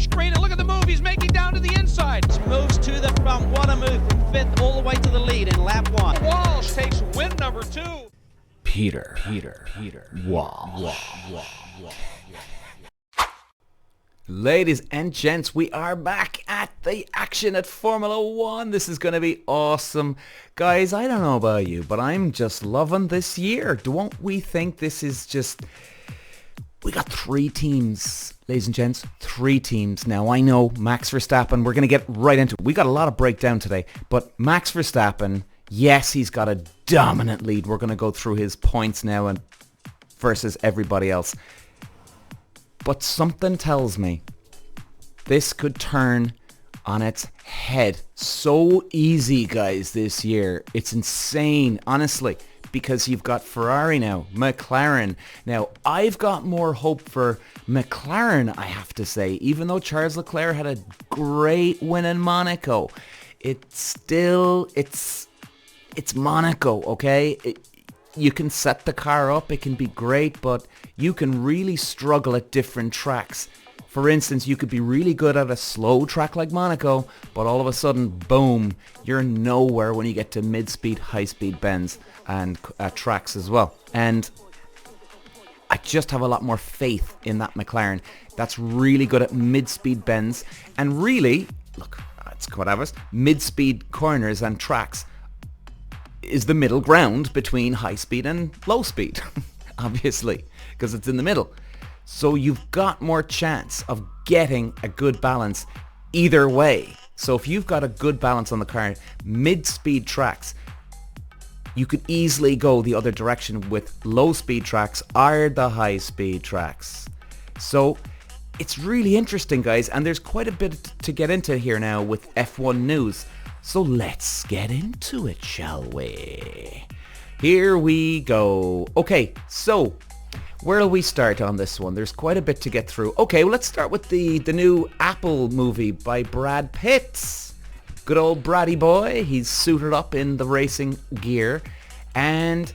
screen, and look at the move. He's making down to the inside. Moves to the front. What a move from fifth all the way to the lead in lap one. Walsh takes win number 2. Peter Walsh. Ladies and gents, we are back at the action at Formula 1. This is going to be awesome. Guys, I don't know about you, but I'm just loving this year. Don't we think this is just... We got 3 teams, ladies and gents. 3 teams. Now, I know Max Verstappen, we're going to get right into it. We got a lot of breakdown today, but Max Verstappen, yes, he's got a dominant lead. We're going to go through his points now and versus everybody else. But something tells me this could turn on its head so easy, guys, this year. It's insane, honestly, because you've got Ferrari now, McLaren. Now, I've got more hope for McLaren, I have to say. Even though Charles Leclerc had a great win in Monaco, it's Monaco, okay? You can set the car up, it can be great, but you can really struggle at different tracks. For instance, you could be really good at a slow track like Monaco, but all of a sudden, boom, you're nowhere when you get to mid-speed, high-speed bends and tracks as well. And I just have a lot more faith in that McLaren. That's really good at mid-speed bends and really, look, it's whatever, mid-speed corners and tracks is the middle ground between high speed and low speed, obviously, because it's in the middle. So you've got more chance of getting a good balance either way. So if you've got a good balance on the car, mid-speed tracks, you could easily go the other direction with low-speed tracks or the high-speed tracks. So it's really interesting, guys, and there's quite a bit to get into here now with F1 news. So let's get into it, shall we? Here we go. Okay, so where will we start on this one? There's quite a bit to get through. Okay, well, let's start with the new Apple movie by Brad Pitt. Good old Braddy boy. He's suited up in the racing gear. And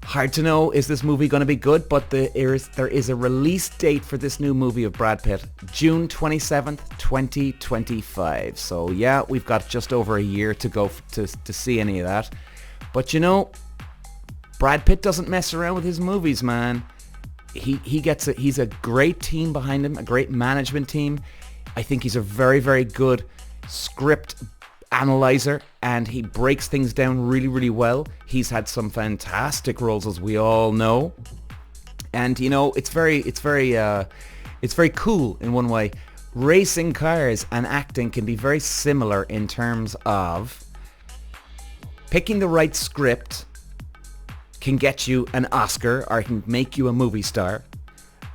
hard to know, is this movie going to be good? But there is a release date for this new movie of Brad Pitt, June 27th, 2025. So yeah, we've got just over a year to go to see any of that. But you know, Brad Pitt doesn't mess around with his movies, man. He's a great team behind him, a great management team. I think he's a very, very good script analyzer, and he breaks things down really, really well. He's had some fantastic roles, as we all know, and you know, it's very cool in one way. Racing cars and acting can be very similar in terms of picking the right script can get you an Oscar or can make you a movie star,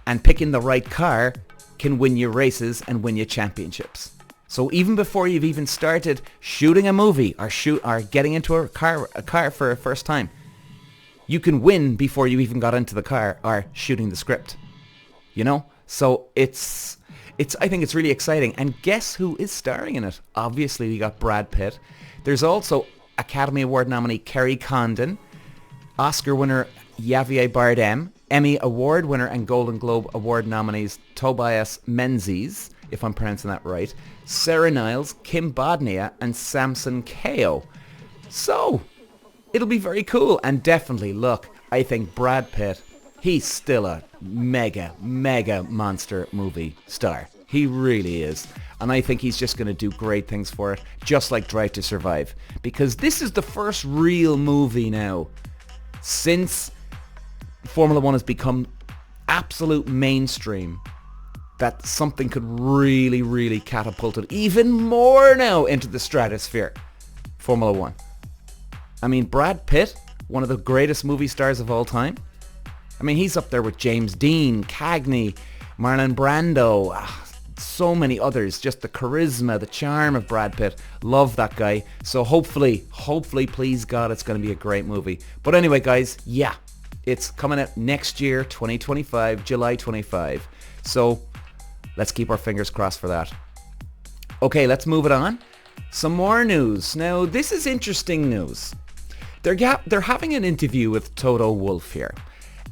and picking the right car can win you races and win you championships. So even before you've even started shooting a movie or getting into a car for a first time, you can win before you even got into the car or shooting the script. You know? So I think it's really exciting. And guess who is starring in it? Obviously, we got Brad Pitt. There's also Academy Award nominee Kerry Condon, Oscar winner Javier Bardem, Emmy Award winner and Golden Globe Award nominees Tobias Menzies, if I'm pronouncing that right, Sarah Niles, Kim Bodnia, and Samson Kao. So, it'll be very cool. And definitely, look, I think Brad Pitt, he's still a mega monster movie star. He really is. And I think he's just going to do great things for it, just like Drive to Survive. Because this is the first real movie now since Formula 1 has become absolute mainstream that something could really, really catapult it even more now into the stratosphere. Formula 1. I mean, Brad Pitt, one of the greatest movie stars of all time. I mean, he's up there with James Dean, Cagney, Marlon Brando, so many others. Just the charisma, the charm of Brad Pitt. Love that guy. So hopefully, please God, it's going to be a great movie. But anyway, guys, yeah, it's coming out next year, 2025, July 25. So let's keep our fingers crossed for that. Okay, let's move it on. Some more news. Now, this is interesting news. They're having an interview with Toto Wolff here,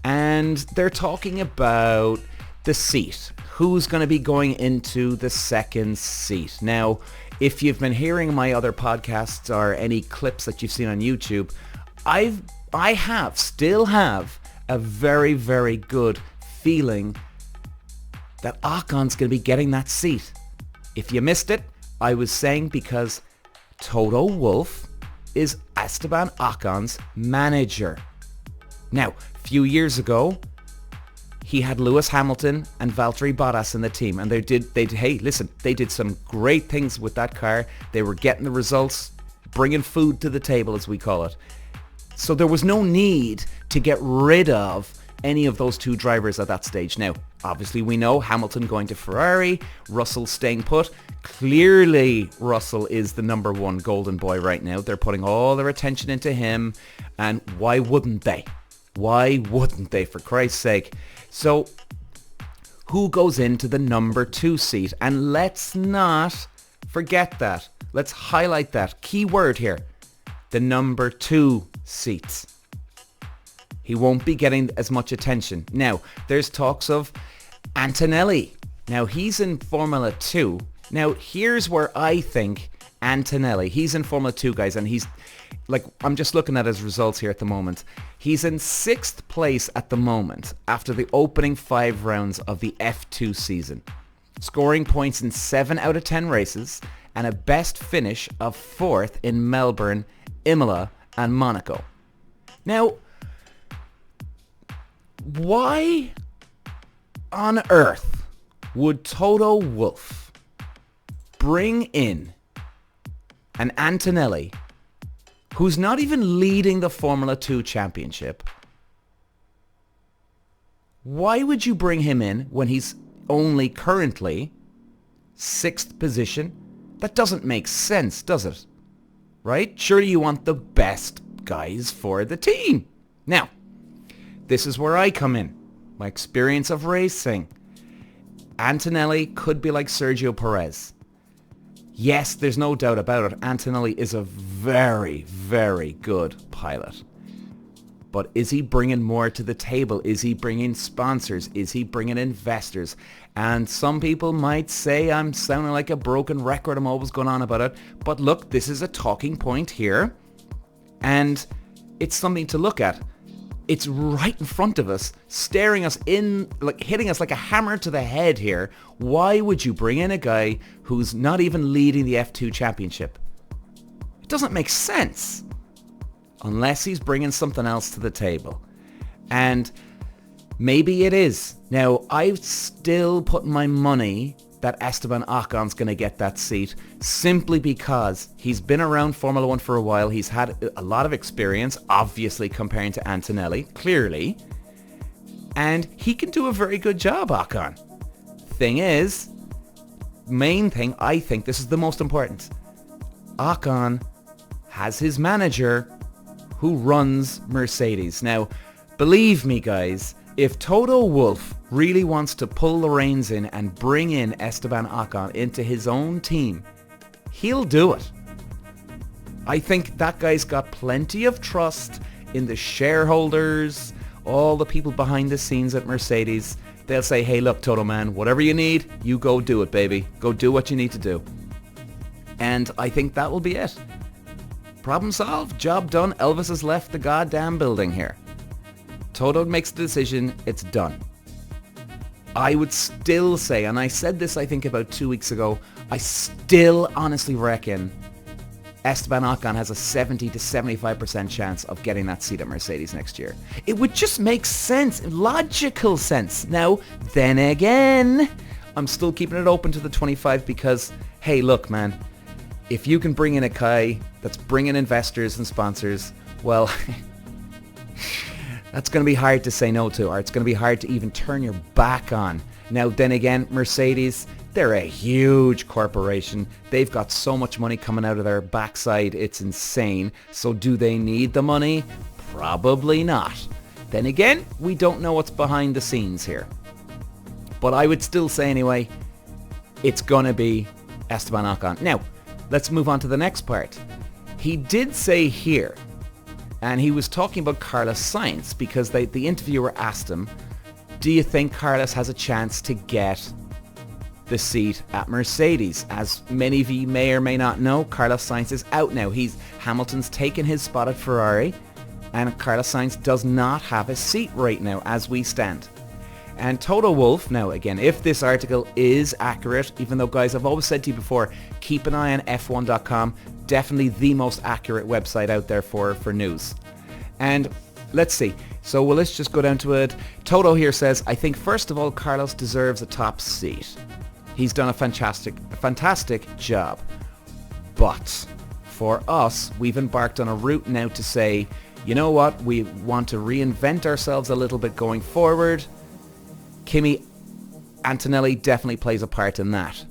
and they're talking about the seat. who's going to be going into the second seat. Now, if you've been hearing my other podcasts or any clips that you've seen on YouTube, I still have a very, very good feeling that Ocon's going to be getting that seat. If you missed it, I was saying because Toto Wolff is Esteban Ocon's manager. Now, a few years ago, he had Lewis Hamilton and Valtteri Bottas in the team, and they did some great things with that car. They were getting the results, bringing food to the table, as we call it. So there was no need to get rid of any of those two drivers at that stage. Now, obviously we know Hamilton going to Ferrari, Russell staying put. Clearly, Russell is the number one golden boy right now. They're putting all their attention into him, and why wouldn't they? Why wouldn't they, for Christ's sake? So, who goes into the number 2 seat? And let's not forget that. Let's highlight that. Key word here. The number 2 seat. He won't be getting as much attention. Now, there's talks of Antonelli. Now, he's in Formula 2. Now, here's where I think Antonelli, he's in Formula 2, guys, and he's, like, I'm just looking at his results here at the moment. He's in 6th place at the moment after the opening 5 rounds of the F2 season, scoring points in 7 out of 10 races and a best finish of 4th in Melbourne, Imola, and Monaco. Now, why on earth would Toto Wolff bring in an Antonelli who's not even leading the Formula 2 championship? Why would you bring him in when he's only currently 6th position? That doesn't make sense, does it? Right? Surely you want the best guys for the team. Now, this is where I come in. My experience of racing. Antonelli could be like Sergio Perez. Yes, there's no doubt about it. Antonelli is a very, very good pilot. But is he bringing more to the table? Is he bringing sponsors? Is he bringing investors? And some people might say I'm sounding like a broken record. I'm always going on about it. But look, this is a talking point here. And it's something to look at. It's right in front of us, staring us in, like hitting us like a hammer to the head here. Why would you bring in a guy who's not even leading the F2 championship? It doesn't make sense unless he's bringing something else to the table. And maybe it is. Now, I've still put my money that Esteban Ocon's going to get that seat simply because he's been around Formula 1 for a while. He's had a lot of experience, obviously comparing to Antonelli, clearly. And he can do a very good job, Ocon. Thing is, main thing, I think this is the most important. Ocon has his manager who runs Mercedes. Now, believe me, guys, if Toto Wolff really wants to pull the reins in and bring in Esteban Ocon into his own team, he'll do it. I think that guy's got plenty of trust in the shareholders, all the people behind the scenes at Mercedes. They'll say, hey, look, Toto man, whatever you need, you go do it, baby. Go do what you need to do. And I think that will be it. Problem solved, job done. Elvis has left the goddamn building here. Toto makes the decision, it's done. I would still say, and I said this I think about 2 weeks ago, I still honestly reckon Esteban Ocon has a 70 to 75% chance of getting that seat at Mercedes next year. It would just make sense, logical sense. Now, then again, I'm still keeping it open to the 25 because, hey, look, man, if you can bring in a guy that's bringing investors and sponsors, well, that's going to be hard to say no to, or it's going to be hard to even turn your back on. Now, then again, Mercedes, they're a huge corporation. They've got so much money coming out of their backside, it's insane. So do they need the money? Probably not. Then again, we don't know what's behind the scenes here. But I would still say anyway, it's going to be Esteban Ocon. Now, let's move on to the next part. He did say here, and he was talking about Carlos Sainz because the interviewer asked him, do you think Carlos has a chance to get the seat at Mercedes. As many of you may or may not know, Carlos Sainz is out now. Hamilton's taken his spot at Ferrari, and Carlos Sainz does not have a seat right now as we stand. And Toto Wolff, now again, if this article is accurate, even though guys, I've always said to you before, keep an eye on F1.com, definitely the most accurate website out there for news. And let's see, so let's just go down to it. Toto here says, I think first of all, Carlos deserves a top seat. He's done a fantastic job. But for us, we've embarked on a route now to say, you know what, we want to reinvent ourselves a little bit going forward. Kimi Antonelli definitely plays a part in that.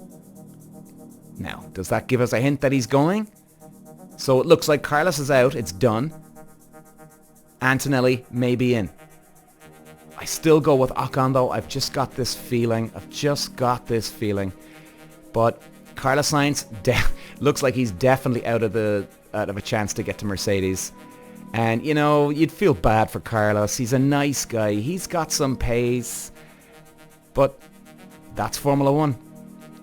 Now, does that give us a hint that he's going? So it looks like Carlos is out, it's done. Antonelli may be in. I still go with Ocon though. I've just got this feeling. But Carlos Sainz looks like he's definitely out of a chance to get to Mercedes. And you know, you'd feel bad for Carlos. He's a nice guy. He's got some pace. But that's Formula 1.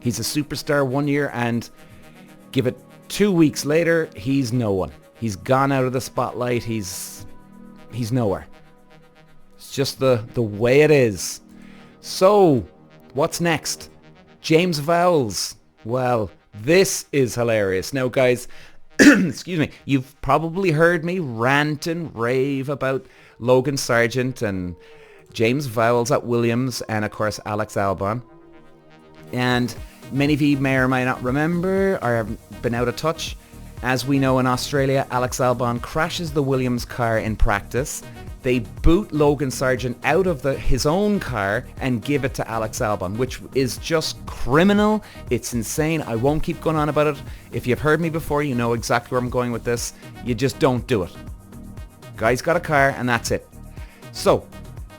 He's a superstar 1 year, and give it 2 weeks later, he's no one. He's gone out of the spotlight. He's nowhere. It's just the way it is. So, what's next? James Vowles. Well, this is hilarious. Now, guys, excuse me, you've probably heard me rant and rave about Logan Sargent and James Vowles at Williams, and of course Alex Albon. And many of you may or may not remember or have been out of touch. As we know, in Australia, Alex Albon crashes the Williams car in practice. They boot Logan Sargent out of his own car and give it to Alex Albon, which is just criminal. It's insane. I won't keep going on about it. If you've heard me before, you know exactly where I'm going with this. You just don't do it. Guy's got a car and that's it. So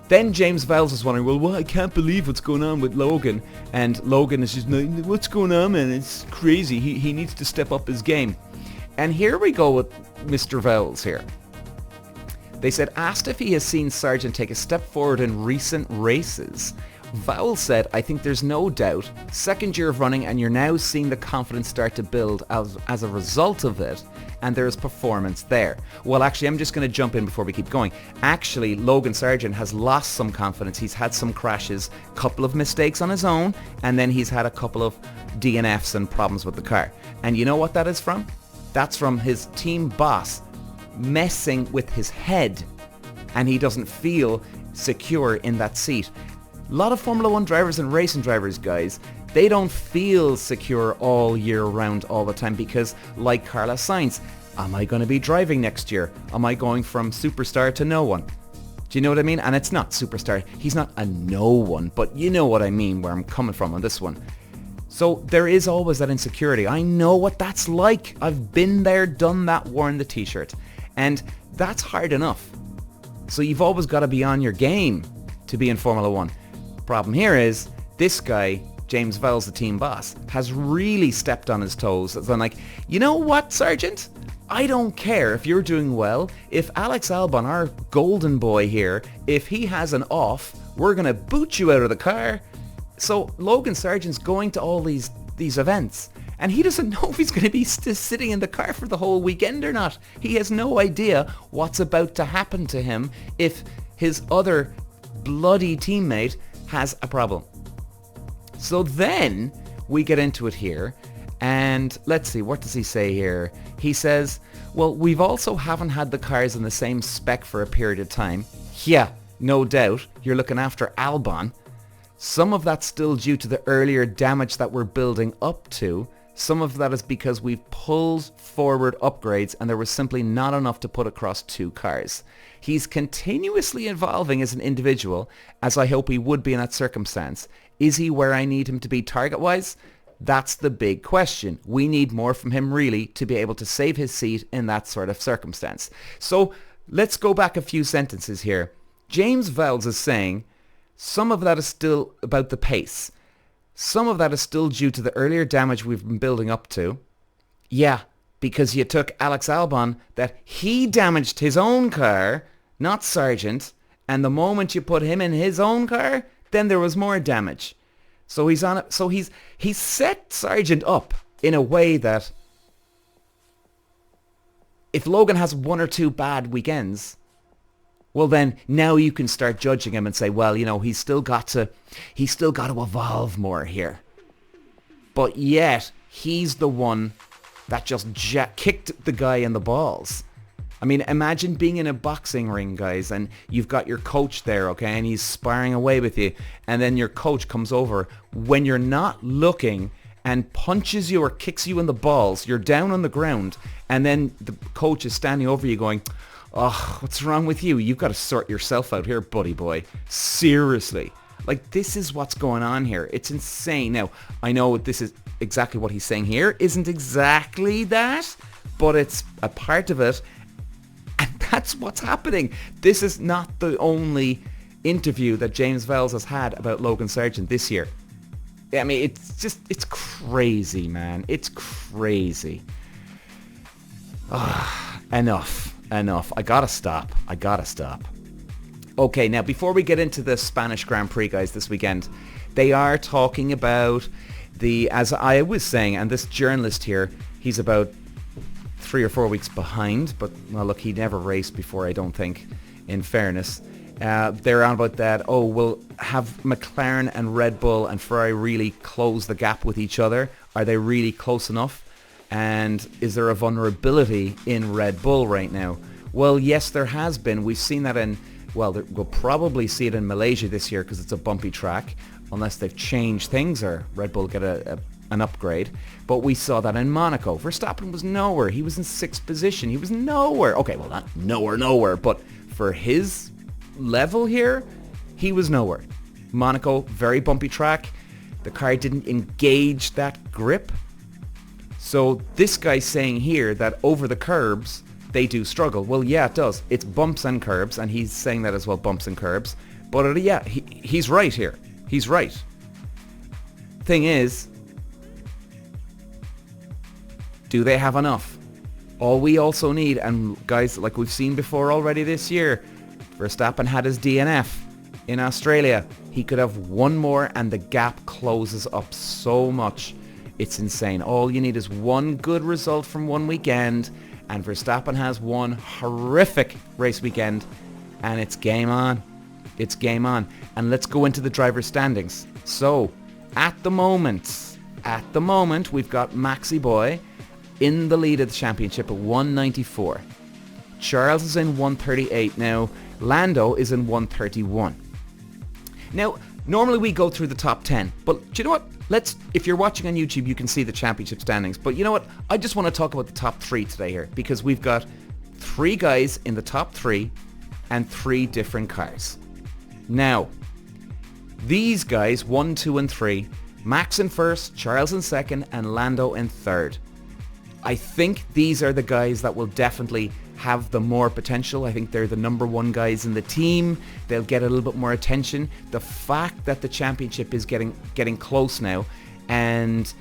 then James Vowles is wondering, well, I can't believe what's going on with Logan. And Logan is just, what's going on, man? It's crazy. He needs to step up his game. And here we go with Mr. Vowles here. They said, asked if he has seen Sargent take a step forward in recent races. Vowles said, I think there's no doubt. Second year of running, and you're now seeing the confidence start to build as a result of it. And there is performance there. Well, actually, I'm just going to jump in before we keep going. Actually, Logan Sargent has lost some confidence. He's had some crashes, couple of mistakes on his own, and then he's had a couple of DNFs and problems with the car. And you know what that is from? That's from his team boss messing with his head, and he doesn't feel secure in that seat. A lot of Formula 1 drivers and racing drivers, guys, they don't feel secure all year round all the time because, like Carlos Sainz, am I going to be driving next year? Am I going from superstar to no one? Do you know what I mean? And it's not superstar. He's not a no one, but you know what I mean, where I'm coming from on this one. So there is always that insecurity. I know what that's like. I've been there, done that, worn the t-shirt. And that's hard enough. So you've always got to be on your game to be in Formula 1. Problem here is, this guy, James Vowles, the team boss, has really stepped on his toes. It's like, you know what, Sargent? I don't care if you're doing well. If Alex Albon, our golden boy here, if he has an off, we're going to boot you out of the car. So Logan Sargent's going to all these events, and he doesn't know if he's going to be sitting in the car for the whole weekend or not. He has no idea what's about to happen to him if his other bloody teammate has a problem. So then we get into it here, and let's see, what does he say here? He says, well, we've also haven't had the cars in the same spec for a period of time. Yeah, no doubt, you're looking after Albon. Some of that's still due to the earlier damage that we're building up to. Some of that is because we've pulled forward upgrades and there was simply not enough to put across two cars. He's continuously evolving as an individual, as I hope he would be in that circumstance. Is he where I need him to be target-wise? That's the big question. We need more from him really to be able to save his seat in that sort of circumstance. So let's go back a few sentences here. James Vowles is saying some of that is still about the pace. Some of that is still due to the earlier damage we've been building up to. Yeah, because you took Alex Albon, that he damaged his own car, not Sargent, and the moment you put him in his own car, then there was more damage. So he's on it. So he's set Sargent up in a way that if Logan has one or two bad weekends, well then now you can start judging him and say, well, you know, he's still got to evolve more here. But yet he's the one that just kicked the guy in the balls. I mean, imagine being in a boxing ring, guys, and you've got your coach there, okay, and he's sparring away with you, and then your coach comes over when you're not looking and punches you or kicks you in the balls. You're down on the ground, and then the coach is standing over you going, oh, what's wrong with you? You've got to sort yourself out here, buddy boy. Seriously. Like, this is what's going on here. It's insane. Now, I know this is exactly what he's saying here isn't exactly that, but it's a part of it. And that's what's happening. This is not the only interview that James Vels has had about Logan Sargent this year. I mean, it's crazy, man. It's crazy. Enough. I gotta stop. Okay, now before we get into the Spanish Grand Prix, guys, this weekend, they are talking about as I was saying, and this journalist here, he's about 3 or 4 weeks behind, but well, look, he never raced before, I don't think, in fairness. They're on about that, will have McLaren and Red Bull and Ferrari really close the gap with each other? Are they really close enough? And is there a vulnerability in Red Bull right now? Well, yes, there has been. We've seen that we'll probably see it in Malaysia this year because it's a bumpy track, unless they've changed things or Red Bull get an upgrade. But we saw that in Monaco. Verstappen was nowhere. He was in 6th position. He was nowhere. Okay, well, not nowhere, but for his level here, he was nowhere. Monaco, very bumpy track. The car didn't engage that grip. So this guy's saying here that over the curbs, they do struggle. Well, yeah, it does. It's bumps and curbs, and he's saying that as well, bumps and curbs. But yeah, he's right here. He's right. Thing is, do they have enough? All we also need, and guys, like we've seen before already this year, Verstappen had his DNF in Australia. He could have one more and the gap closes up so much. It's insane. All you need is one good result from one weekend, and Verstappen has one horrific race weekend, and it's game on. It's game on. And let's go into the driver standings. So, at the moment, we've got Maxi Boy in the lead of the championship at 194. Charles is in 138 now. Lando is in 131. Now, normally we go through the top 10, but do you know what? If you're watching on YouTube, you can see the championship standings. But you know what? I just want to talk about the top 3 today here, because we've got 3 guys in the top 3 and 3 different cars. Now, these guys, 1, 2, and 3, Max in first, Charles in second, and Lando in third. I think these are the guys that will definitely have the more potential. I think they're the number 1 guys in the team. They'll get a little bit more attention. The fact that the championship is getting close now, and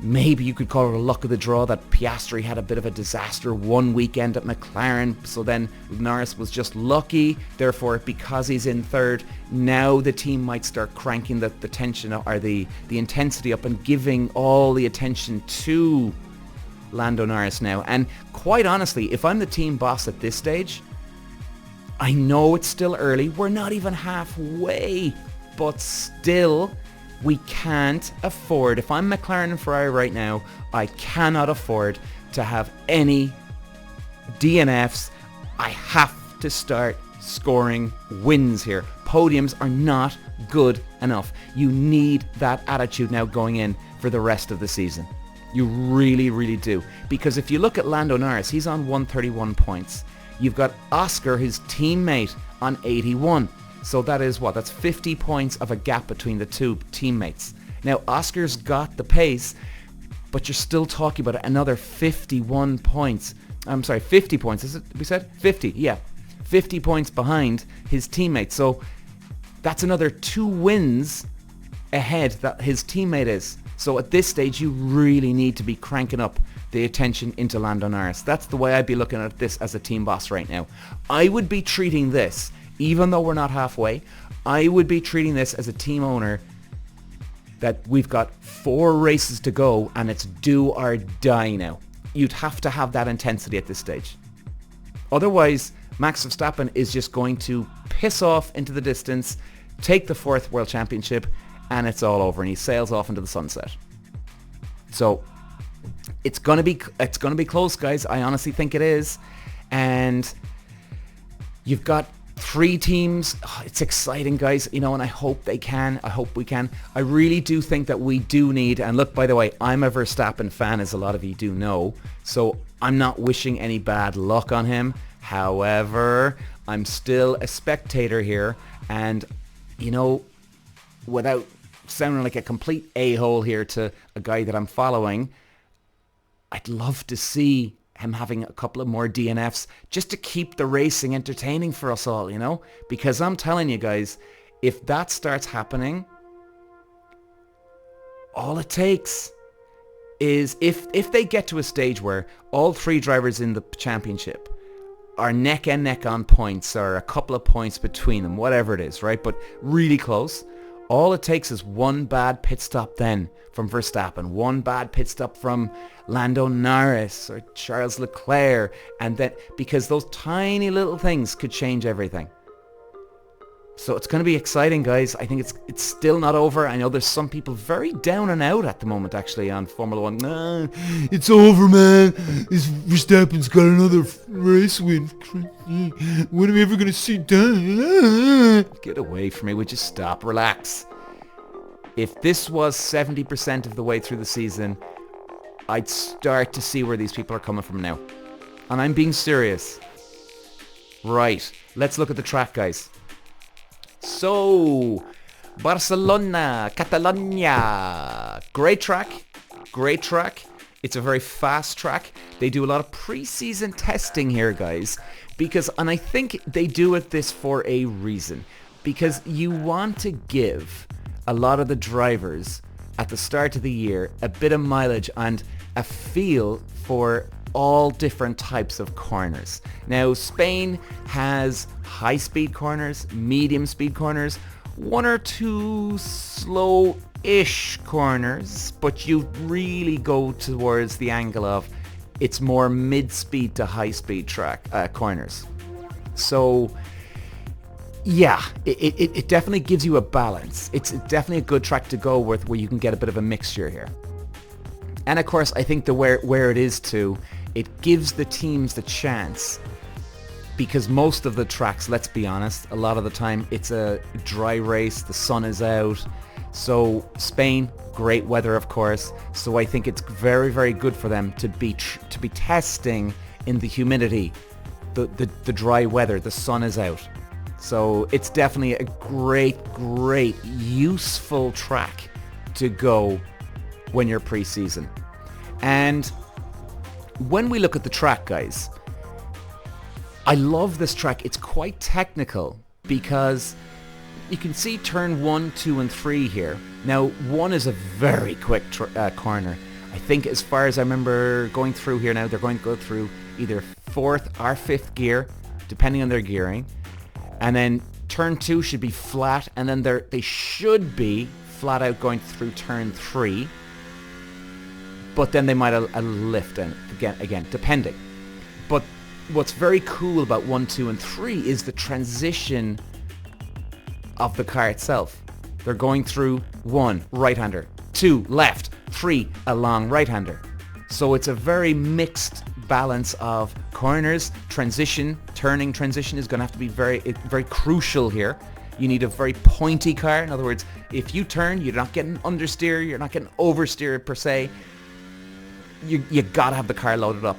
maybe you could call it a luck of the draw that Piastri had a bit of a disaster one weekend at McLaren, so then Norris was just lucky. Therefore, because he's in third, now the team might start cranking the tension or the intensity up and giving all the attention to Lando Norris now. And quite honestly, if I'm the team boss at this stage, I know it's still early, we're not even halfway, but still, we can't afford, if I'm McLaren and Ferrari right now, I cannot afford to have any DNFs. I have to start scoring wins here. Podiums are not good enough. You need that attitude now going in for the rest of the season. You really, really do. Because if you look at Lando Norris, he's on 131 points. You've got Oscar, his teammate, on 81. So that is what? That's 50 points of a gap between the two teammates. Now, Oscar's got the pace, but you're still talking about another 51 points. I'm sorry, 50 points, is it? We said? 50, yeah. 50 points behind his teammate. So that's another 2 wins ahead that his teammate is. So at this stage, you really need to be cranking up the attention into Lando Norris. That's the way I'd be looking at this as a team boss right now. I would be treating this, even though we're not halfway, I would be treating this as a team owner that we've got 4 races to go and it's do or die now. You'd have to have that intensity at this stage. Otherwise, Max Verstappen is just going to piss off into the distance, take the 4th World Championship, and it's all over, and he sails off into the sunset. So it's gonna be close, guys. I honestly think it is. And you've got 3 teams. Oh, it's exciting, guys, and I hope they can. I hope we can. I really do think that we do need, and look, by the way, I'm a Verstappen fan, as a lot of you do know, so I'm not wishing any bad luck on him. However, I'm still a spectator here, and without sounding like a complete a-hole here to a guy that I'm following, I'd love to see him having a couple of more DNFs just to keep the racing entertaining for us all, because I'm telling you guys, if that starts happening, all it takes is if they get to a stage where all 3 drivers in the championship are neck and neck on points, or a couple of points between them, whatever it is, right? But really close. All it takes is one bad pit stop then from Verstappen, one bad pit stop from Lando Norris or Charles Leclerc, and then, because those tiny little things could change everything. So it's going to be exciting, guys. I think it's still not over. I know there's some people very down and out at the moment, actually, on Formula 1. Nah, it's over, man. This Verstappen's got another race win. When are we ever going to see that? Get away from me. Would you stop? Relax. If this was 70% of the way through the season, I'd start to see where these people are coming from now. And I'm being serious. Right. Let's look at the track, guys. So, Barcelona, Catalonia. Great track. It's a very fast track. They do a lot of pre-season testing here, guys, and I think they do this for a reason, because you want to give a lot of the drivers at the start of the year a bit of mileage and a feel for all different types of corners. Now, Spain has high-speed corners, medium-speed corners, 1 or 2 slow-ish corners, but you really go towards the angle of it's more mid-speed to high-speed track corners. So, yeah, it definitely gives you a balance. It's definitely a good track to go with, where you can get a bit of a mixture here. And of course, I think where it is too, it gives the teams the chance, because most of the tracks, let's be honest, a lot of the time it's a dry race, the sun is out. So Spain, great weather, of course. So I think it's very, very good for them to be testing in the humidity, the dry weather, the sun is out. So it's definitely a great, useful track to go when you're pre-season. And when we look at the track, guys, I love this track. It's quite technical, because you can see turn 1, 2 and 3 here. Now, 1 is a very quick corner. I think, as far as I remember going through here now, they're going to go through either 4th or 5th gear, depending on their gearing. And then turn 2 should be flat, and then they should be flat out going through turn 3. But then they might a lift in again, depending. But what's very cool about 1, 2, and 3 is the transition of the car itself. They're going through 1, right-hander, 2, left, 3, a long right-hander. So it's a very mixed balance of corners, transition, turning transition is going to have to be very crucial here. You need a very pointy car. In other words, if you turn, you're not getting understeer, you're not getting oversteer per se. You gotta have the car loaded up.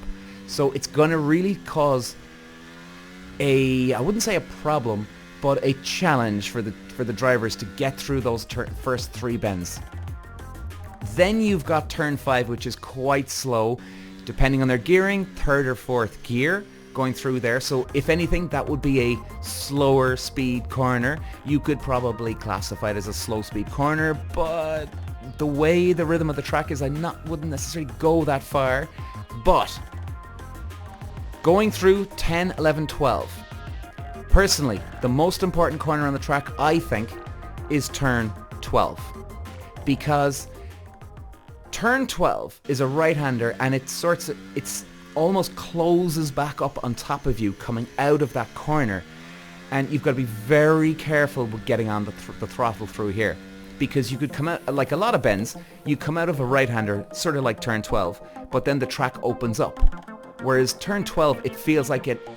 So it's gonna really cause I wouldn't say a problem, but a challenge for the drivers to get through those first 3 bends. Then you've got turn 5, which is quite slow, depending on their gearing, 3rd or 4th gear going through there. So if anything, that would be a slower speed corner. You could probably classify it as a slow speed corner, but the way the rhythm of the track is, wouldn't necessarily go that far. But going through 10, 11, 12. Personally, the most important corner on the track, I think, is turn 12. because turn 12 is a right-hander, and it's almost closes back up on top of you coming out of that corner, and you've got to be very careful with getting on the throttle through here, because you could come out, like a lot of bends, you come out of a right-hander sort of like turn 12, but then the track opens up, whereas turn 12 it feels like it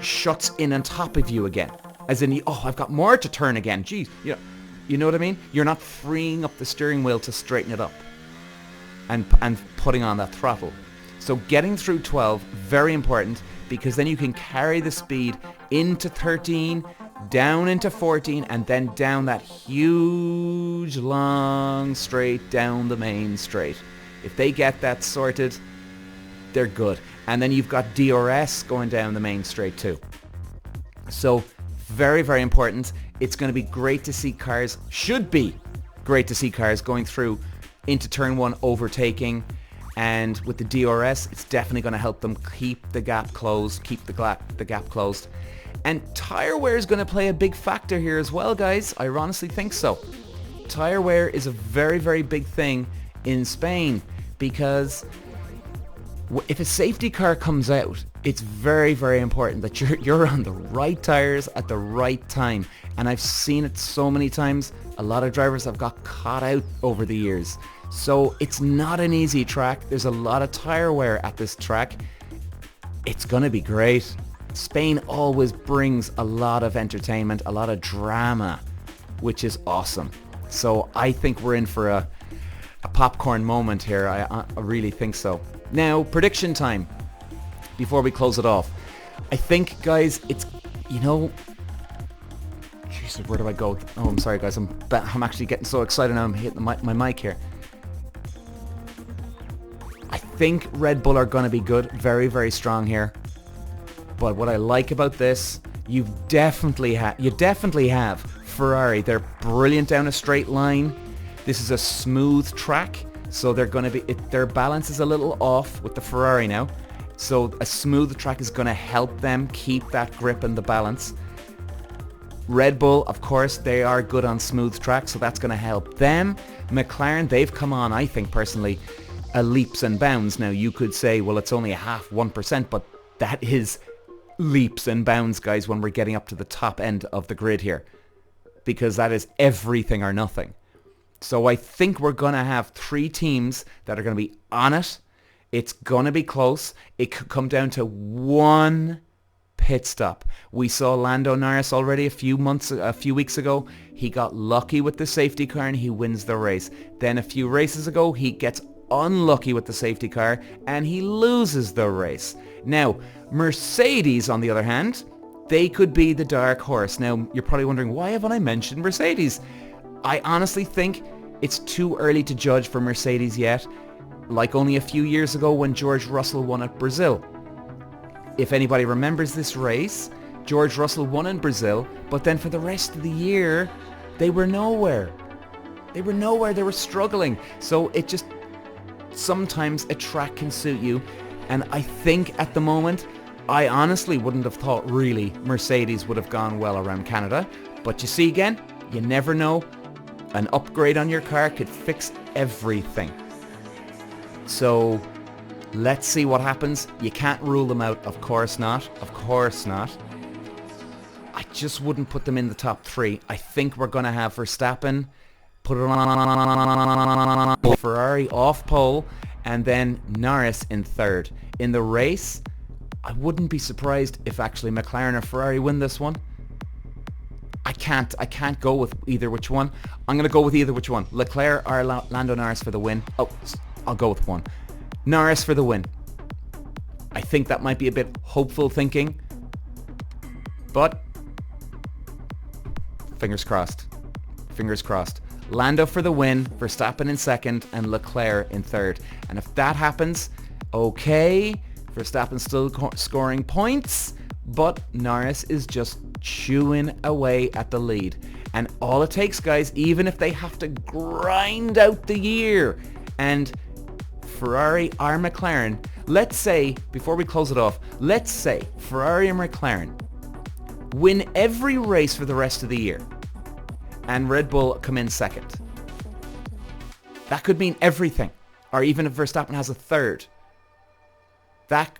shuts in on top of you again, as in, oh, I've got more to turn again, geez, you know what I mean? You're not freeing up the steering wheel to straighten it up and putting on that throttle. So getting through 12, very important, because then you can carry the speed into 13, down into 14, and then down that huge long straight down the main straight. If they get that sorted, they're good. And then you've got DRS going down the main straight too. So very, very important. It's going to be great to see cars, should be great to see cars going through into turn 1 overtaking. And with the DRS, it's definitely going to help them keep the gap closed, keep the gap closed. And tyre wear is going to play a big factor here as well, guys. I honestly think so. Tyre wear is a very, very big thing in Spain, because if a safety car comes out, it's very, very important that you're on the right tyres at the right time. And I've seen it so many times. A lot of drivers have got caught out over the years. So it's not an easy track. There's a lot of tyre wear at this track. It's going to be great. Spain always brings a lot of entertainment, a lot of drama, which is awesome. So I think we're in for a popcorn moment here. I really think so. Now, prediction time before we close it off. I think, guys, it's, Jesus, where do I go? Oh, I'm sorry, guys. I'm actually getting so excited now. I'm hitting my mic here. I think Red Bull are going to be good. Very, very strong here. But what I like about this, you definitely have Ferrari. They're brilliant down a straight line. This is a smooth track, so they're going to be, their balance is a little off with the Ferrari now. So a smooth track is going to help them keep that grip and the balance. Red Bull, of course, they are good on smooth tracks, so that's going to help them. McLaren, they've come on, I think personally, leaps and bounds. Now you could say, well, it's only a 1%, but that is leaps and bounds, guys, when we're getting up to the top end of the grid here, because that is everything or nothing. So I think we're going to have 3 teams that are going to be on it. It's going to be close. It could come down to one pit stop. We saw Lando Norris already a few weeks ago. He got lucky with the safety car and he wins the race. Then a few races ago, he gets unlucky with the safety car and he loses the race. Now, Mercedes, on the other hand, they could be the dark horse. Now, you're probably wondering, why haven't I mentioned Mercedes? I honestly think it's too early to judge for Mercedes yet, like only a few years ago when George Russell won at Brazil. If anybody remembers this race, George Russell won in Brazil, but then for the rest of the year, they were nowhere. They were struggling. So it just, sometimes a track can suit you. And I think at the moment, I honestly wouldn't have thought really Mercedes would have gone well around Canada. But you see again, you never know. An upgrade on your car could fix everything. So let's see what happens. You can't rule them out. Of course not. Of course not. I just wouldn't put them in the top 3. I think we're going to have Verstappen put it on Ferrari off pole, and then Norris in 3rd. In the race, I wouldn't be surprised if actually McLaren or Ferrari win this one. I can't go with either which one. I'm going to go with either which one. Leclerc or Lando Norris for the win. Oh, I'll go with one. Norris for the win. I think that might be a bit hopeful thinking, but fingers crossed. Fingers crossed. Lando for the win, Verstappen in 2nd, and Leclerc in 3rd. And if that happens, okay, Verstappen's still scoring points, but Norris is just chewing away at the lead. And all it takes, guys, even if they have to grind out the year, and Ferrari or McLaren, let's say, before we close it off, let's say Ferrari and McLaren win every race for the rest of the year, and Red Bull come in 2nd. That could mean everything. Or even if Verstappen has a third. That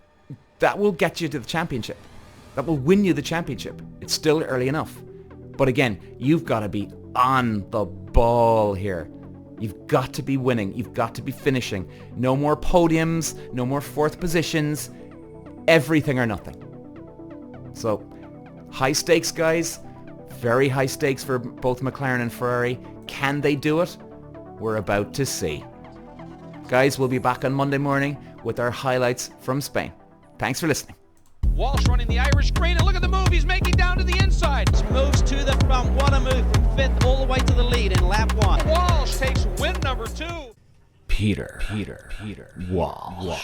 will get you to the championship. That will win you the championship. It's still early enough. But again, you've got to be on the ball here. You've got to be winning. You've got to be finishing. No more podiums. No more fourth positions. Everything or nothing. So, high stakes, guys. Very high stakes for both McLaren and Ferrari. Can they do it? We're about to see. Guys, we'll be back on Monday morning with our highlights from Spain. Thanks for listening. Walsh running the Irish green, and look at the move he's making down to the inside. Moves to the front. What a move from 5th all the way to the lead in lap 1. Walsh takes win number 2. Peter Walsh.